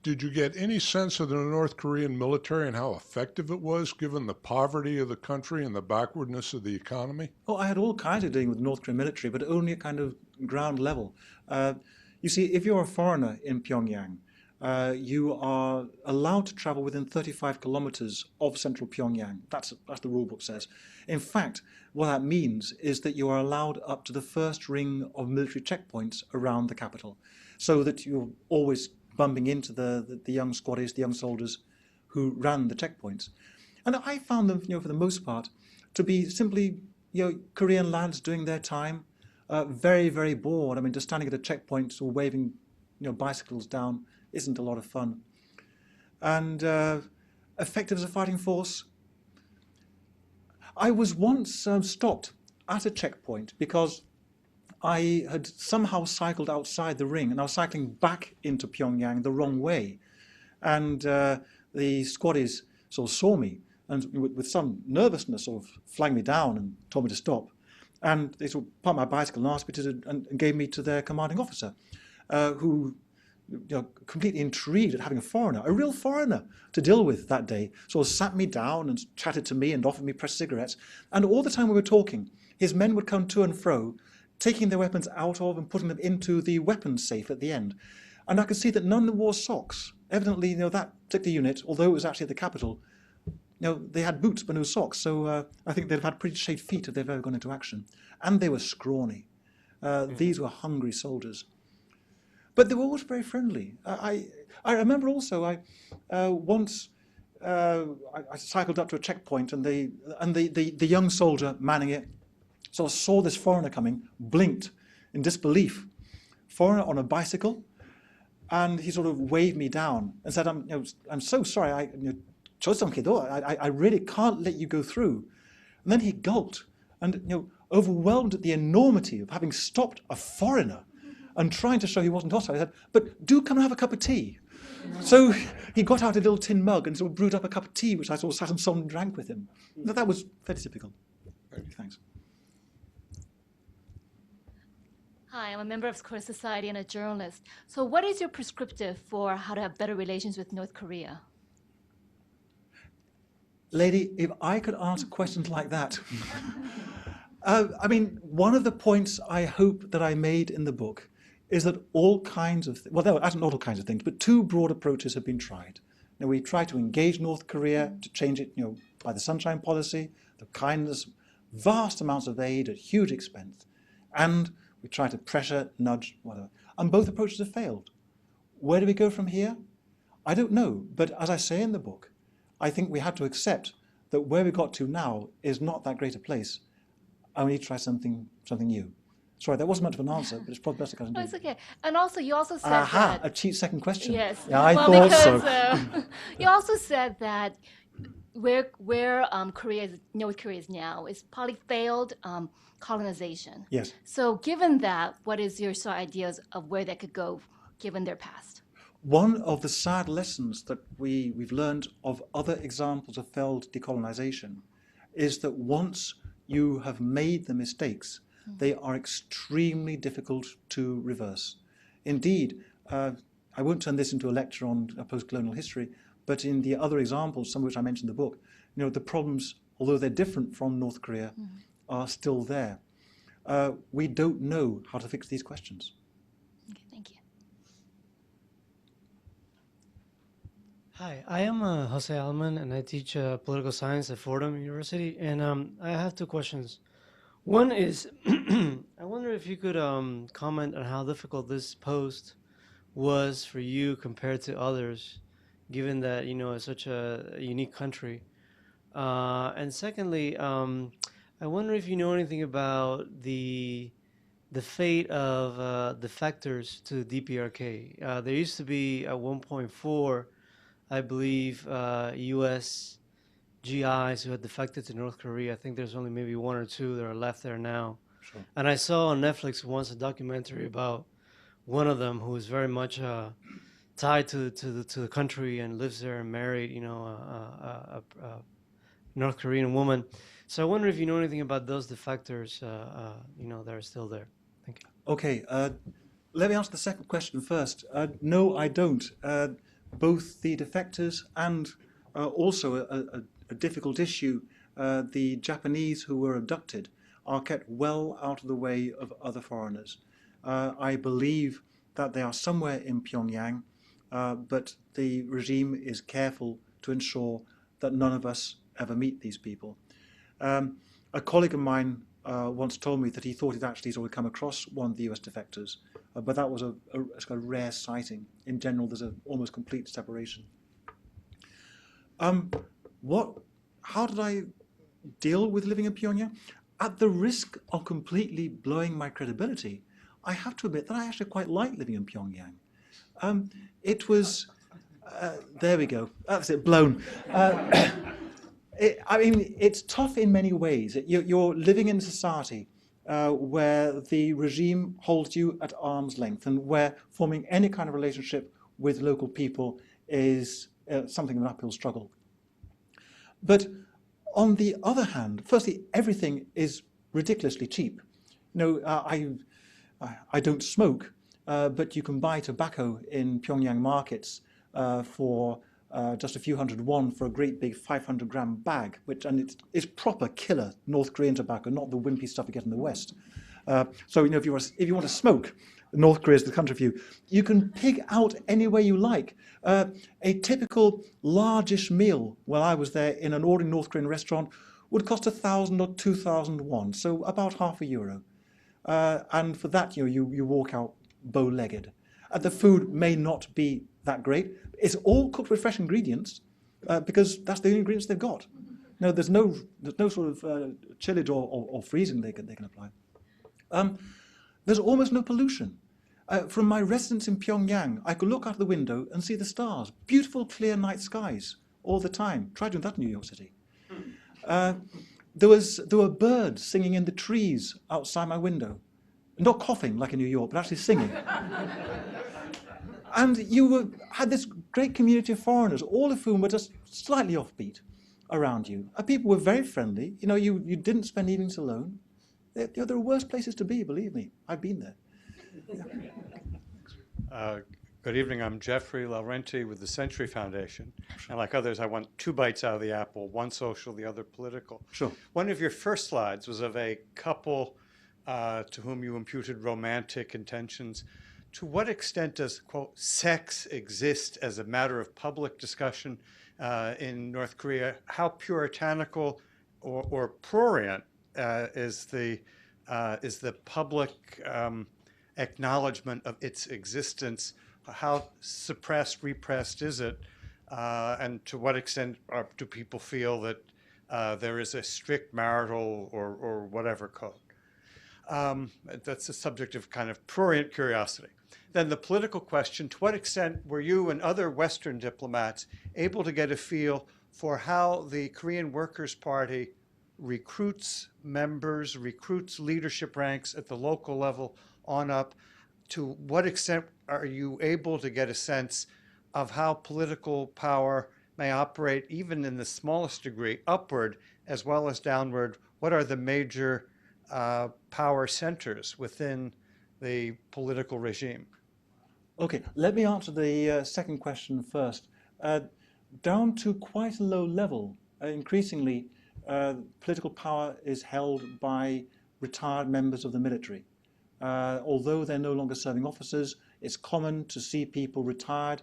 did you get any sense of the North Korean military and how effective it was given the poverty of the country and the backwardness of the economy? Oh, I had all kinds of dealing with the North Korean military, but only at kind of ground level. You see, if you're a foreigner in Pyongyang, you are allowed to travel within 35 kilometers of central Pyongyang. That's the rule book says. In fact, what that means is that you are allowed up to the first ring of military checkpoints around the capital, so that you're always bumping into the young squaddies, the young soldiers who ran the checkpoints. And I found them, for the most part, to be simply, Korean lads doing their time, very, very bored. I mean, just standing at a checkpoint or waving, bicycles down isn't a lot of fun. And effective as a fighting force, I was once stopped at a checkpoint because I had somehow cycled outside the ring and I was cycling back into Pyongyang the wrong way. And the squaddies sort of saw me and with some nervousness sort of flagged me down and told me to stop. And they sort of parked my bicycle and asked me to, and gave me to their commanding officer, who, completely intrigued at having a foreigner, a real foreigner, to deal with that day, sort of sat me down and chatted to me and offered me pressed cigarettes. And all the time we were talking, his men would come to and fro, taking their weapons out of and putting them into the weapons safe at the end. And I could see that none of them wore socks. Evidently, that particular unit, although it was actually at the capital, they had boots but no socks. So I think they'd have had pretty shaved feet if they've ever gone into action. And they were scrawny. These were hungry soldiers. But they were always very friendly. I remember also, once I cycled up to a checkpoint and the young soldier manning it sort of saw this foreigner coming, blinked in disbelief. Foreigner on a bicycle, and he sort of waved me down and said, I'm so sorry, I really can't let you go through. And then he gulped and, overwhelmed at the enormity of having stopped a foreigner and trying to show he wasn't hostile. I said, but do come and have a cup of tea. So he got out a little tin mug and sort of brewed up a cup of tea, which I sort of sat and solemnly drank with him. That was very typical. Thanks. Hi, I'm a member of the Korea Society and a journalist. So what is your prescriptive for how to have better relations with North Korea? Lady, if I could answer questions like that. One of the points I hope that I made in the book is that all kinds of, not all kinds of things, but two broad approaches have been tried. Now, we try to engage North Korea to change it, by the Sunshine Policy, the kindness vast amounts of aid at huge expense, and we try to pressure, nudge, whatever. And both approaches have failed. Where do we go from here? I don't know, but as I say in the book, I think we had to accept that where we got to now is not that great a place, and we need to try something new. Sorry, that wasn't much of an answer, but it's probably best I can do. No, it's okay. And also, you also said Aha, that. a cheap second question. Yes. Yeah, I well, thought because, so. You also said that where North Korea is now is probably failed colonization. Yes. So given that, what is your sort of ideas of where they could go given their past? One of the sad lessons that we've learned of other examples of failed decolonization is that once you have made the mistakes, they are extremely difficult to reverse. Indeed, I won't turn this into a lecture on post-colonial history, but in the other examples, some of which I mentioned in the book, the problems, although they're different from North Korea, are still there. We don't know how to fix these questions. Okay, thank you. Hi, I am Jose Alman, and I teach political science at Fordham University. And I have two questions. One is, I wonder if you could comment on how difficult this post was for you compared to others, given that it's such a unique country. And secondly, I wonder if you know anything about the fate of defectors to the DPRK. There used to be at 1.4, I believe, U.S. GIs who had defected to North Korea. I think there's only maybe one or two that are left there now. Sure. And I saw on Netflix once a documentary about one of them who is very much tied to the country and lives there and married, a North Korean woman. So I wonder if you know anything about those defectors, that are still there. Thank you. Okay, let me answer the second question first. No, I don't. Both the defectors and also a difficult issue, the Japanese who were abducted are kept well out of the way of other foreigners. I believe that they are somewhere in Pyongyang, but the regime is careful to ensure that none of us ever meet these people. A colleague of mine once told me that he thought he'd actually sort of come across one of the US defectors, but that was a rare sighting. In general, there's an almost complete separation. How did I deal with living in Pyongyang? At the risk of completely blowing my credibility, I have to admit that I actually quite like living in Pyongyang. It was, there we go, that's it, blown. It's tough in many ways. You're living in a society where the regime holds you at arm's length and where forming any kind of relationship with local people is something of an uphill struggle. But on the other hand, firstly, everything is ridiculously cheap. I don't smoke, but you can buy tobacco in Pyongyang markets for just a few hundred won for a great big 500-gram bag, and it's proper killer North Korean tobacco, not the wimpy stuff you get in the West. So if you want to smoke, North Korea is the country for you. You can pig out any way you like. A typical largish meal, while I was there in an ordinary North Korean restaurant, would cost 1,000 or 2,000 won, so about €0.50. And for that, you walk out bow-legged. The food may not be that great. It's all cooked with fresh ingredients because that's the only ingredients they've got. No, there's no sort of chillage or freezing they can apply. There's almost no pollution. From my residence in Pyongyang, I could look out the window and see the stars. Beautiful, clear night skies all the time. Try doing that in New York City. There were birds singing in the trees outside my window. Not coughing like in New York, but actually singing. And you had this great community of foreigners, all of whom were just slightly offbeat around you. People were very friendly. You didn't spend evenings alone. There are worse places to be, believe me. I've been there. Good evening. I'm Jeffrey Laurenti with the Century Foundation. And like others, I want two bites out of the apple, one social, the other political. Sure. One of your first slides was of a couple to whom you imputed romantic intentions. To what extent does, quote, sex exist as a matter of public discussion in North Korea? How puritanical or prurient is the public acknowledgement of its existence. How suppressed, repressed is it? And to what extent do people feel that there is a strict marital or whatever code? That's a subject of kind of prurient curiosity. Then the political question, to what extent were you and other Western diplomats able to get a feel for how the Korean Workers' Party recruits members, recruits leadership ranks at the local level on up? To what extent are you able to get a sense of how political power may operate, even in the smallest degree, upward as well as downward? What are the major power centers within the political regime? Okay, let me answer the second question first. Down to quite a low level, increasingly, political power is held by retired members of the military. Although they're no longer serving officers, it's common to see people retired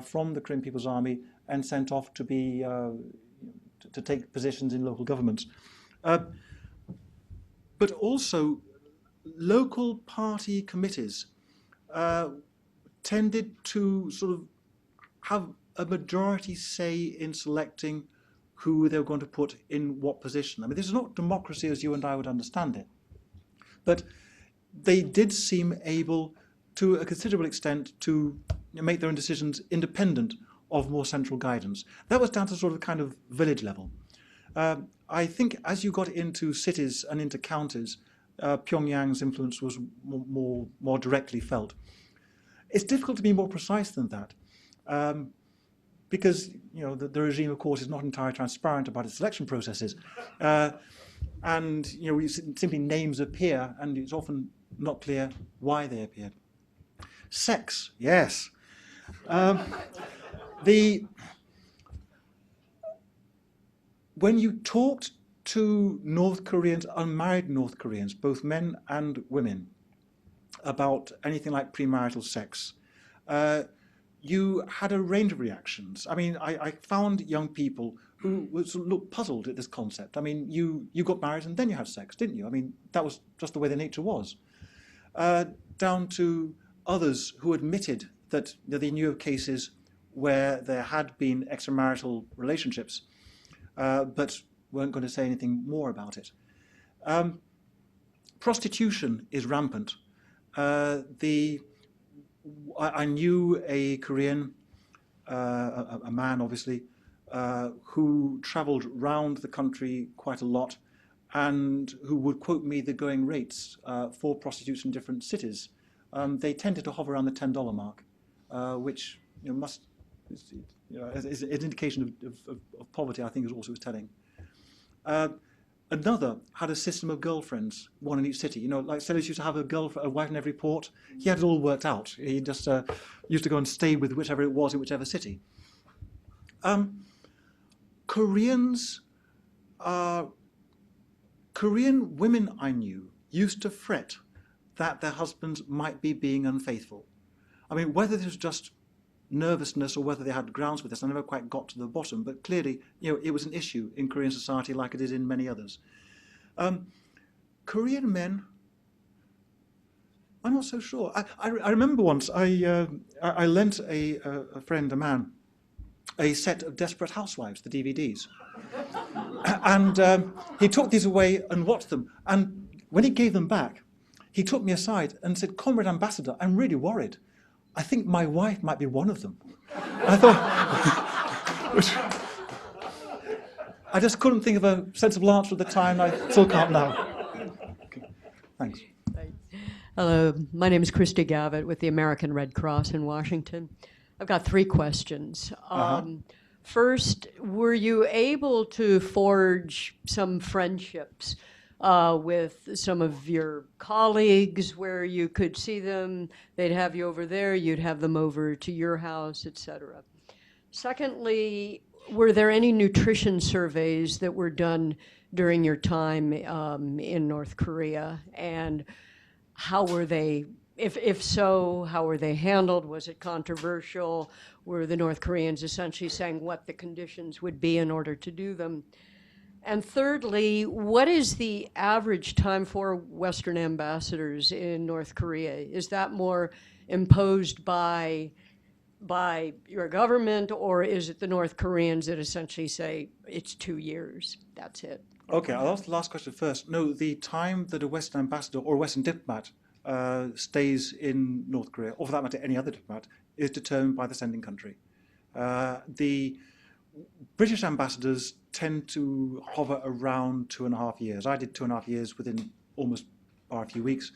from the Korean People's Army and sent off to be to take positions in local governments. But also, local party committees tended to sort of have a majority say in selecting who they were going to put in what position. I mean, this is not democracy as you and I would understand it, but they did seem able, to a considerable extent, to make their own decisions independent of more central guidance. That was down to sort of kind of village level. I think as you got into cities and into counties, Pyongyang's influence was more directly felt. It's difficult to be more precise than that, because the regime, of course, is not entirely transparent about its selection processes, and simply names appear, and it's often not clear why they appear. Sex, yes. When you talked to North Koreans, unmarried North Koreans, both men and women, about anything like premarital sex, you had a range of reactions. I mean, I found young people who looked puzzled at this concept. I mean, you got married and then you had sex, didn't you? I mean, that was just the way the nature was. Down to others who admitted that they knew of cases where there had been extramarital relationships, but weren't going to say anything more about it. Prostitution is rampant. I knew a Korean, a man obviously, who traveled round the country quite a lot and who would quote me the going rates for prostitutes in different cities. They tended to hover around the $10 mark, which is an indication of poverty, I think, is also was telling. Another had a system of girlfriends, one in each city. Like Sellers used to have a wife in every port. He had it all worked out. He just used to go and stay with whichever it was in whichever city. Korean women I knew used to fret that their husbands might be being unfaithful. I mean, whether this was just nervousness or whether they had grounds for this, I never quite got to the bottom, but clearly, it was an issue in Korean society like it is in many others. Korean men, I'm not so sure. I remember once I lent a friend, a man, a set of Desperate Housewives, the DVDs. And he took these away and watched them. And when he gave them back, he took me aside and said, "Comrade Ambassador, I'm really worried. I think my wife might be one of them." And I thought, I just couldn't think of a sensible answer at the time. I still can't now. Okay. Thanks. Hello, my name is Christy Gavitt with the American Red Cross in Washington. I've got 3 questions. First, were you able to forge some friendships with some of your colleagues where you could see them, they'd have you over there, you'd have them over to your house, etc.? Secondly, were there any nutrition surveys that were done during your time in North Korea? And how were they, if so, how were they handled? Was it controversial? Were the North Koreans essentially saying what the conditions would be in order to do them? And thirdly, what is the average time for Western ambassadors in North Korea? Is that more imposed by your government, or is it the North Koreans that essentially say it's 2 years, that's it? Okay, I'll ask the last question first. No, the time that a Western ambassador or a Western diplomat stays in North Korea, or for that matter any other diplomat, is determined by the sending country. The British ambassadors tend to hover around 2.5 years. I did 2.5 years within almost a few weeks.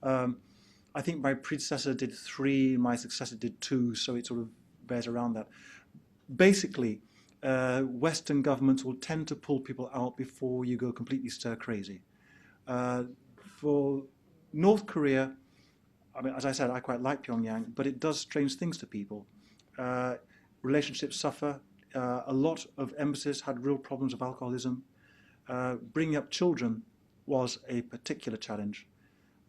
I think my predecessor did 3, my successor did 2, so it sort of bears around that. Basically, Western governments will tend to pull people out before you go completely stir crazy. For North Korea, I mean, as I said, I quite like Pyongyang, but it does strange things to people. Relationships suffer. A lot of embassies had real problems of alcoholism. Bringing up children was a particular challenge.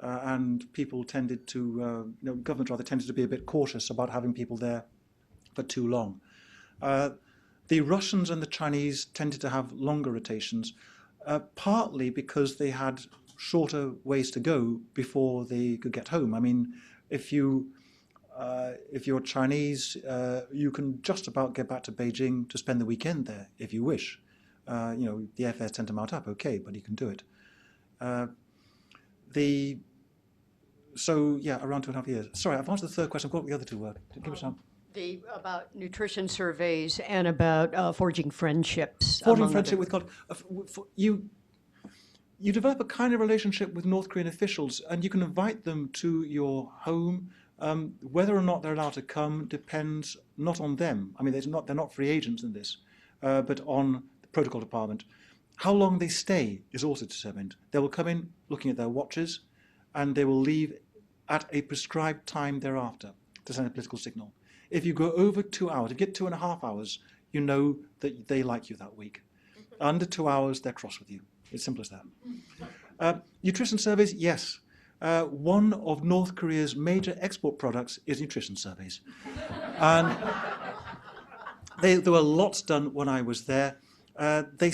And people tended to, government rather tended to be a bit cautious about having people there for too long. The Russians and the Chinese tended to have longer rotations, partly because they had shorter ways to go before they could get home. I mean, if you're Chinese, you can just about get back to Beijing to spend the weekend there if you wish. The airfares tend to mount up, okay, but you can do it. So yeah, around 2.5 years. Sorry, I've answered the third question. What the other two were? Give us some. About nutrition surveys and about forging friendships. Forging friendship with God. You develop a kind of relationship with North Korean officials, and you can invite them to your home. Whether or not they're allowed to come depends not on them. I mean, they're not free agents in this, but on the protocol department. How long they stay is also determined. They will come in looking at their watches, and they will leave at a prescribed time thereafter to send a political signal. If you go over 2 hours, if you get 2.5 hours, you know that they like you that week. Under 2 hours, they're cross with you. It's simple as that. Nutrition surveys, yes. One of North Korea's major export products is nutrition surveys. And there were lots done when I was there. They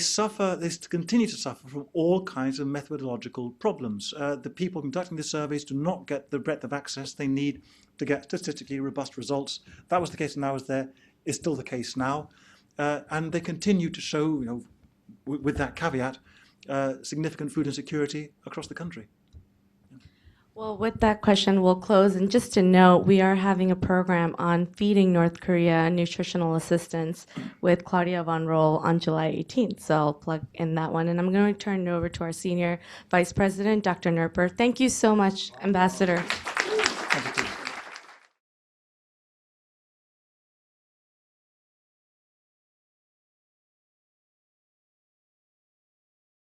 continue to suffer from all kinds of methodological problems. The people conducting the surveys do not get the breadth of access they need to get statistically robust results. That was the case when I was there. It's still the case now. And they continue to show, with that caveat, significant food insecurity across the country. Well, with that question, we'll close. And just to note, we are having a program on feeding North Korea nutritional assistance with Claudia Von Roll on July 18th. So I'll plug in that one. And I'm going to turn it over to our Senior Vice President, Dr. Nerper. Thank you so much, Ambassador.